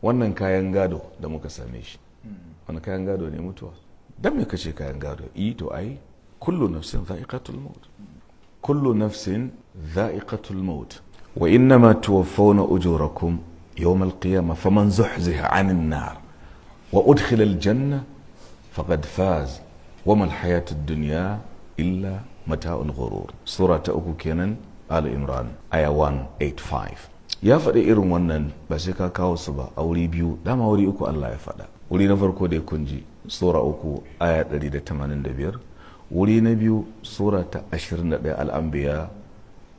wannan kayan gado da muka same shi wani kayan gado ne mutuwa dan me kace kayan gado to ai kullu nafsin dha'iqatul maut kullu nafsin dha'iqatul maut wa innama tuwaffawna ujurakum yawm al-qiyamah faman zuhziha 'anil nar wa udkhila al-janna faqad faz wa ma al-hayatu ad-dunya illa mata'ul ghurur sura ta 3 kenan al imran aya 185 ya faɗi irin wannan ba sai ka kawo su ba a wuri biyu dama wuri uku Allah ya faɗa wuri na farko dai kun ji sura 3 aya 185 wuri na biyu sura ta 21 al-anbiya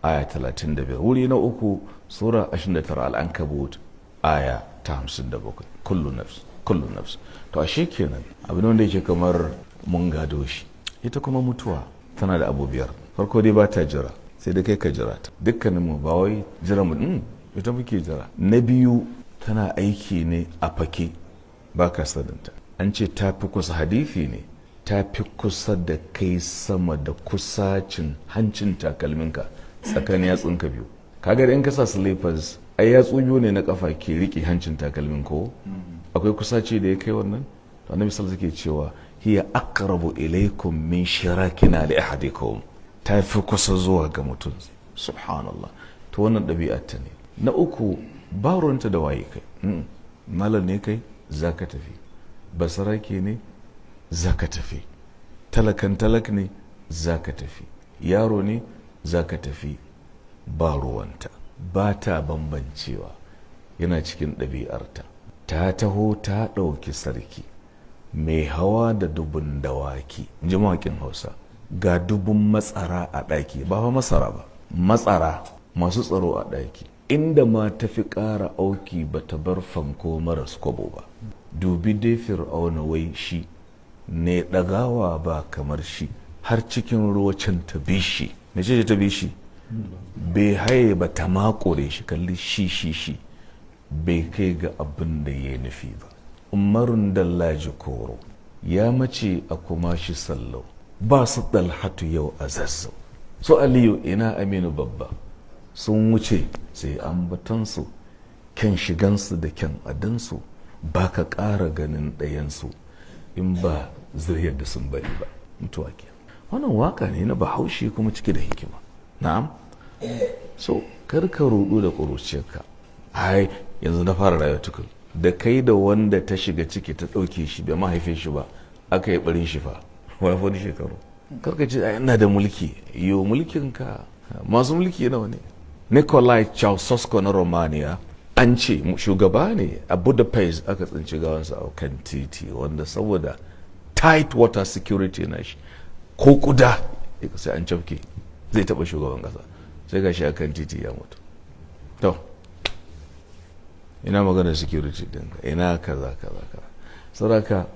aya 35 wuri na uku sura 29 al-ankabut aya ta 57 kullu nafs to ashe kenan abin wanda yake kamar mun gado shi ita kuma mutuwa tana da abu biyar farko dai ba ta jira sai da kai ka jira ta dukkaninmu ba wai jira mu ita muke jira na biyu tana aiki ne a fake ba ka sadanta an ce ta fi kusa hadithi ne ta fi kusa da kai sama da kusacin hancin takalminka tsakanin yatsunka biyu kaga da in ka sa slippers ai yatsu biyu ne na kafa ke riƙe hancin takalmin ko akwai kusaci da ya kai wannan to annabi sallallahu alaihi wasallam cewa hiya aqrabu ilaykum min shirakina li ahadikum ta fi kusa zuwa ga mutum subhanallah to wannan ɗabi'ar ta ne na uku ba ruwanta da waye kai malam ne kai zaka tafi basarake ne zaka tafi talakan talak ne zaka tafi yaro ne zaka tafi ba ruwanta ba ta bambancewa yana cikin ɗabi'arta ta taho ta ɗauki sarki mai hawa da dubun dawaki ji mawaƙin hausa ga dubun matsara a ɗaki ba fa masara ba matsara masu tsaro a ɗaki inda ma ta fi ƙara auki ba ta bar fanko maras kwabo ba dubi dai fir'auna wai shi ne ɗagawa ba kamar shi har cikin ruwacin ta bi shi me ce ta bi shi bai haye ba ta makure shi kalli shi bai kai ga abin da ya nufi ba umarun dallaji koro ya mace a kuma shi sallau ba su dalhatu yau a zazzau su aliyu ina aminu babba sun wuce sai ambatansu kyan shigansu da kyan adansu ba ka ƙara ganin ɗayansu in ba zuriyar da sun bari ba mutuwa ke wannan waka ne na bahaushe kuma cike da hikima na'am so karka rudu da ƙuruciyarka ai yanzu na fara rayuwa tukul da kai da wanda ta shiga ciki ta ɗauke shi bai mahaifin shi ba aka yi ɓarin shi fa wani shekaru karka ce ina da mulki yo mulkinka masu mulki nawa ne Nicolae Ceausescu na Romania an ce shugaba ne a Budapest aka tsinci gawansa a kan titi wanda saboda tight water security na shi ko kuda sai an cafke zai taba shugaban kasa sai ga shi a kan titi ya mutu to ina magana security din ina kaza saboda